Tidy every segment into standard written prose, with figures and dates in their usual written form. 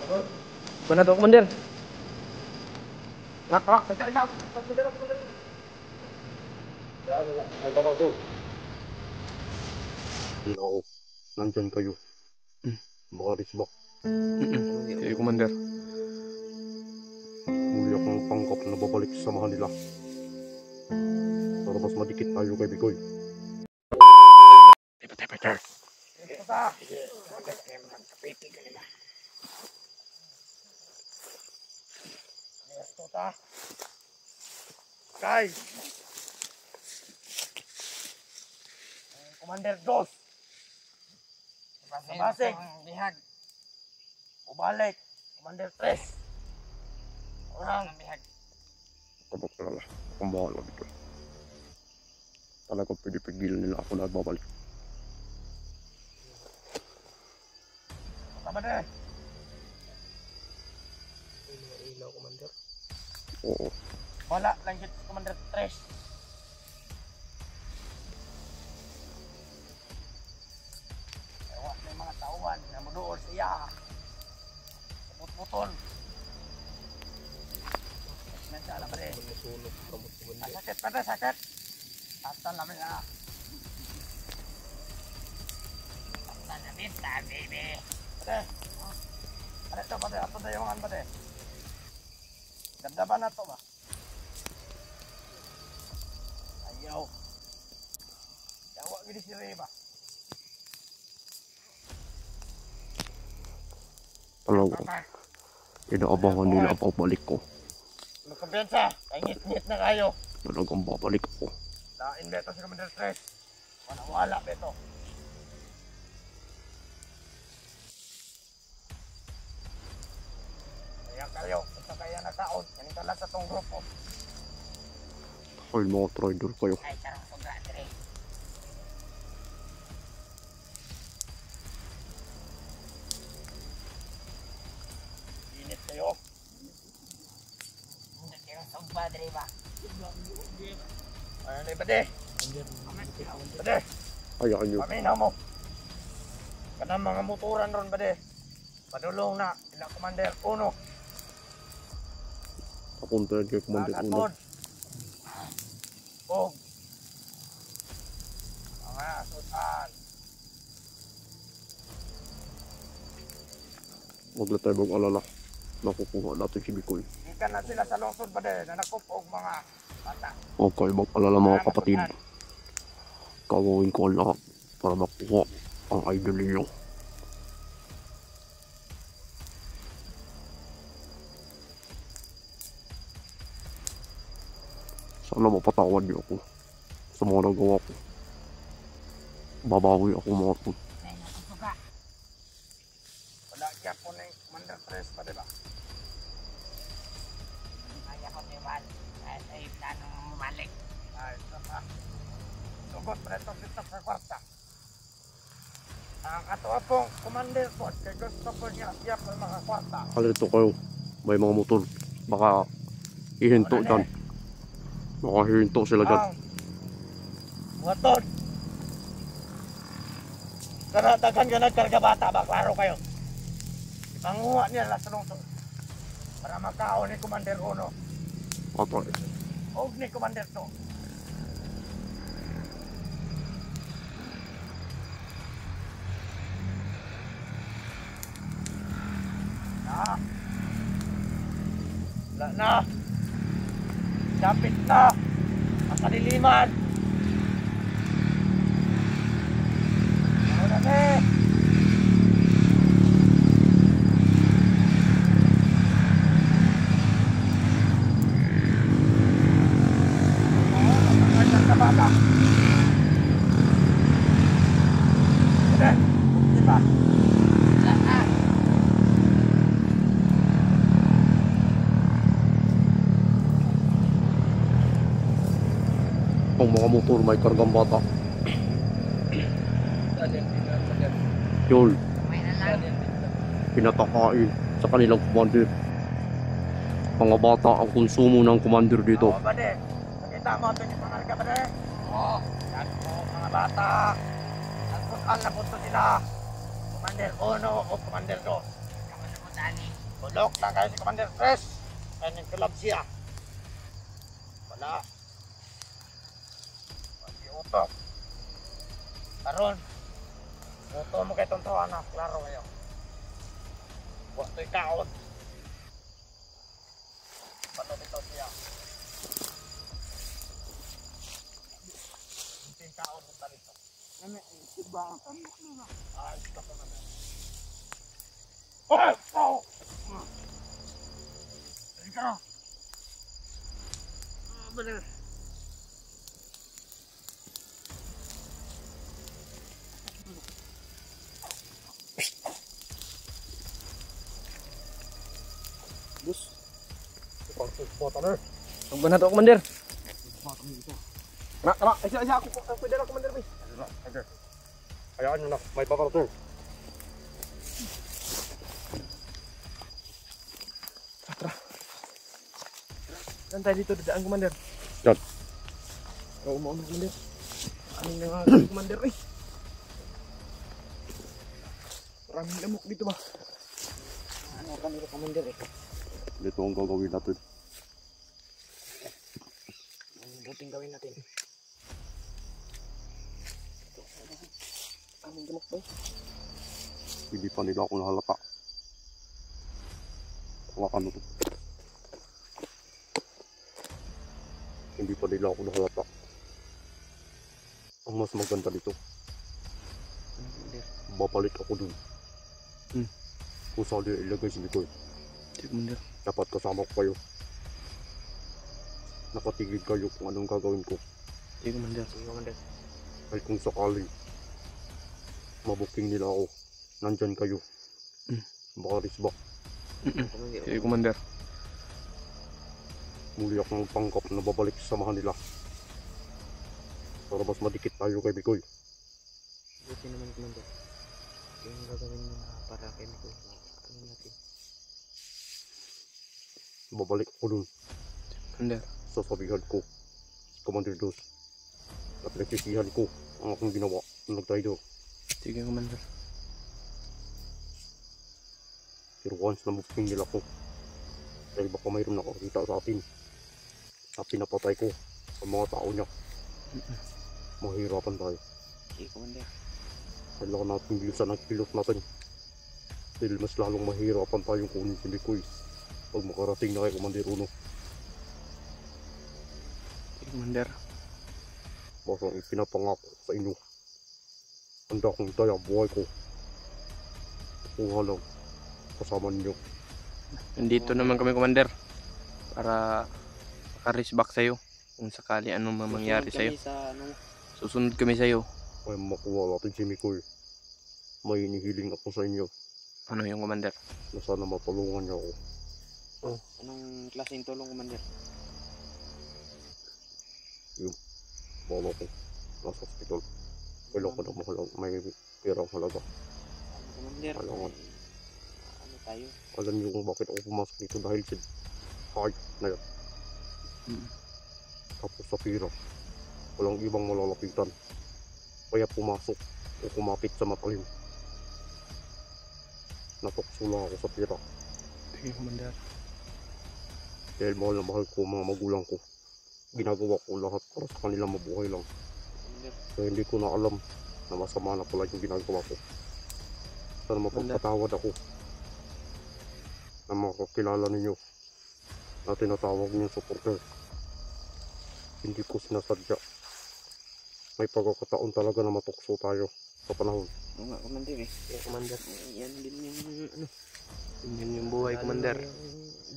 Mana to, Commander? Nak. Hello, nandyan kayo. Baka risbak. Sige, Commander. Muli akong pangkap na babalik sa samahan nila. Para mas madikit tayo kay Bigoy. Ito ta. Ito ta. Kay. Commander Dos. Basing. Bihag. Ubalik. Commander Tres. Orang bihag. Kabak na lang. Akong bahala Bigoy. Talagang pinipigil nila ako na babalik. Tama na. Ilaw, Commander. Oo. Wala lang yun si Commander Tres. Ewa na yung mga tauhan na manuol siya. Putol. Nansala ba rin? Masunog, kamot, Commander. Sakit pa na, sakit. Tatan namin na. Tatan namin ta, baby. Pade. Ano ito, pade? Ato na yung mga pade. Ganda ba na ito ba? Ayaw. Yawa gini si Reba. Talagang inaabangan nila ang pagbalik ko. Magkumpiyansa. Ngit-ngit na kayo. Talagang babalik ako. Lain beto si Commander Tres. Wala beto. Kaya kayo, isa kaya na taon. Ganito lang sa tong grupo. Ay, mga trader kayo. Ay, tarang sobrang Andre. Init kayo. Hindi kayo sobrang Andre ba? Ano na iba de? Bade, Hayaan nyo. paminaw mo. Kanang mga motoran ron bade. Padulong na, ilang Commander Uno. Papuntahan kay Commander Uno. Kakatod. Bog. Mga asutan. Huwag na tayo mag-alala. Nakukuha natin si Bigoy. Ikan na sila sa lungsod bade, na nakupog mga bata. Huwag kayo mag-alala mga kapatid. Gagawin ko ang lahat para makuha ang idol ninyo. Sana mapatawad niyo ako sa mga nagawa ko. Babawi ako mga tol. Wala kaya po na yung Commander Tres pa diba? Kaya ko diwan. Kahit ay planong mumalik. Ay, ito pa. Sugot pa ito dito sa kwarta. Ang ato pong Commander po, kaya gusto ko niya siya po mga kwarta. Kalito kayo. May mga motor. Baka ihinto dyan. Baka hihinto sila dyan. Motor! Karatagan ka nagkarga bata, baklaro kayo. Ipanguha niya lang sa lungsod. Para makaon ni Commander Uno. Patay. Huwag ni Commander 2. Wala na. Kapit na. Ang kaliliman. Wala na eh. Ang mga motor may kargang bata. Yun. Pinatakain sa kanilang commander. Mga bata ang konsumo ng commander dito. Oo, bade. Nakita mo ito yung pangarga, bade? Oo. Yan po, mga bata. Nagputan na po ito sila. Commander 1 o Commander 2. Kaman na po, Dani. Bulok lang kayo si Commander Chris. Kanyang kulab siya. Wala. Pati utok. Karon. Uto mo kay tonto anak. Klaro kayo. Huwag to'y kaon. Paano dito siya? Hindi kaon mo talito. Ano, iba ang tanok nila. Ah, ito ko naman. Oh! Oh! Ika! Ah, bener. Bus. Bota na. Ang na to, Commander. Bota na ito. Tara. Ay, ako pwede na, Commander, please. Okay. Hayaan nyo na. May paparating. Tara. Saan tayo dito? Dadaan, Commander. Yan. Ikaw umauna, Commander. Ano na nga, Commander, eh. Maraming lamok dito ba? Ano ka nila, Commander, eh. Ito ang gagawin natin. Ang buting gawin natin. Aming lamok ba? Hindi pa nila ako nahalata. Hawakan mo to. Hindi pa nila ako nahalata. Ang mas maganda dito, Commander. babalik ako dun. Kung saan ilagay si Mikoy, Commander. dapat kasama ko kayo. Nakatigil kayo kung anong gagawin ko. Sige, Commander. Ay kung sakali mabuking nila ako, nandyan kayo. Baka risbak. Sige, Commander. Muli akong pangkap na babalik sa samahan nila. Para mas madikit tayo kay Mikoy. Buti naman, Commander. Yung gagawin mo na para kay Mikoy. Ano natin? Babalik ako dun. Commander. Sasabihan ko si Commander Dos at nagsisihan ko ang aking ginawa na nagtayo. Sige, Commander. Pero once na mabuking nila ko, dahil baka mayroon nakakita sa atin na pinapatay ko ang mga tao niya, mahirapan tayo. Sige, Commander. Kailangan natin bilisan ang kilot natin dahil mas lalong mahirapan tayong kunin si Mikoy pag makarating na kay Commander Uno. Sige, Commander. Basta ipinapangako sa inyo, handa kong itaya ang buhay ko. Kuha lang kasama ninyo. Nandito naman kami, Commander. Para makaris back sa'yo. Kung sakali anong mangyari sa'yo. Susunod kami sa'yo. Ay makuha natin si Mikoy. May inihiling ako sa inyo Ano yung, Commander? na sana matulungan niya ako. Anong klaseng tulong, Commander? Bala ko nasa hospital. Kailangan ko na mahalang may perang halaga. Commander, Kailangan. ano tayo? Alam niyo kung bakit ako pumasok dito dahil si heart na yan. Tapos sa pira, walang ibang malalapitan. Kaya pumasok o kumapit sa matalim. Natuksula ako sa pira. Sige, Commander. Dahil mahal na mahal ko ang mga magulang ko. Ginagawa ko lahat para sa kanila mabuhay lang. Kaya hindi ko na alam na masama na pala yung ginagawa ko. Sana mapagpatawad ako na makakilala ninyo na tinatawag niyo supporter. Hindi ko sinasadya. May pagkakataon talaga na matukso tayo sa panahon. Oo nga, Commander eh. Yeah, Commander. Yan din yung ano. Yan yung buhay, Commander.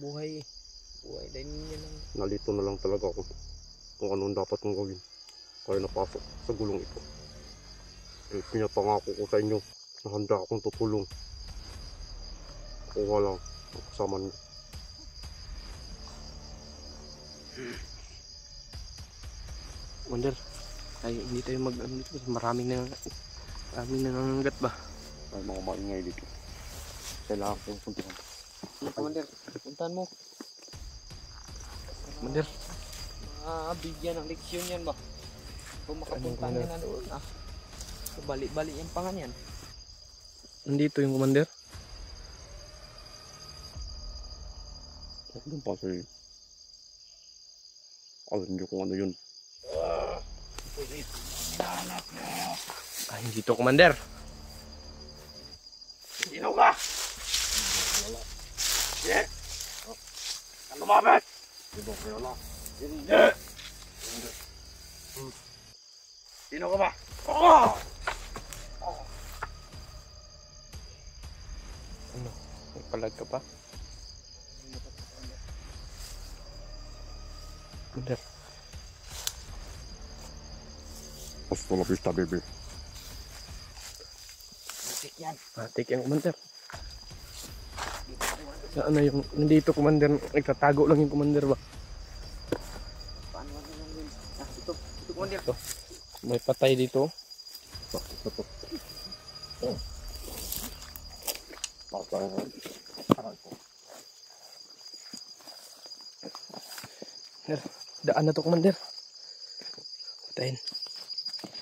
Buhay eh. Buhay din yan ang... Nalito na lang talaga ako kung anong dapat kong gawin. Kaya napasok sa gulong ito. Eh, pinapangako ko sa inyo na handa akong tutulong. Kuha lang ang kasama niyo. Commander, ay hindi tayo mag... Ano dito, maraming nangangagat ba? May mga maingay dito. Kailangan kong puntahan. Commander, puntahan mo. Commander. Bigyan ng leksyon yan ba? Kung makapunta Ano, niya na doon balik-balik yung pangan yan. Nandito yung Commander. Yung kasi, alam niyo kung ano yun. Ah, hindi to, Commander. Sino ka? Hindi. Ang lumapit? Hindi. Sino ka ba? Ano? May palag ka pa? Commander. Hasta la vista, baby. Musik yan. Matik yan, Commander. Saan na yung... Nandito, Commander. Nagtatago lang yung Commander ba? Paano natin lang yun? Ito, Commander. Ito. May patay dito. Daan na to, Commander. Patayin.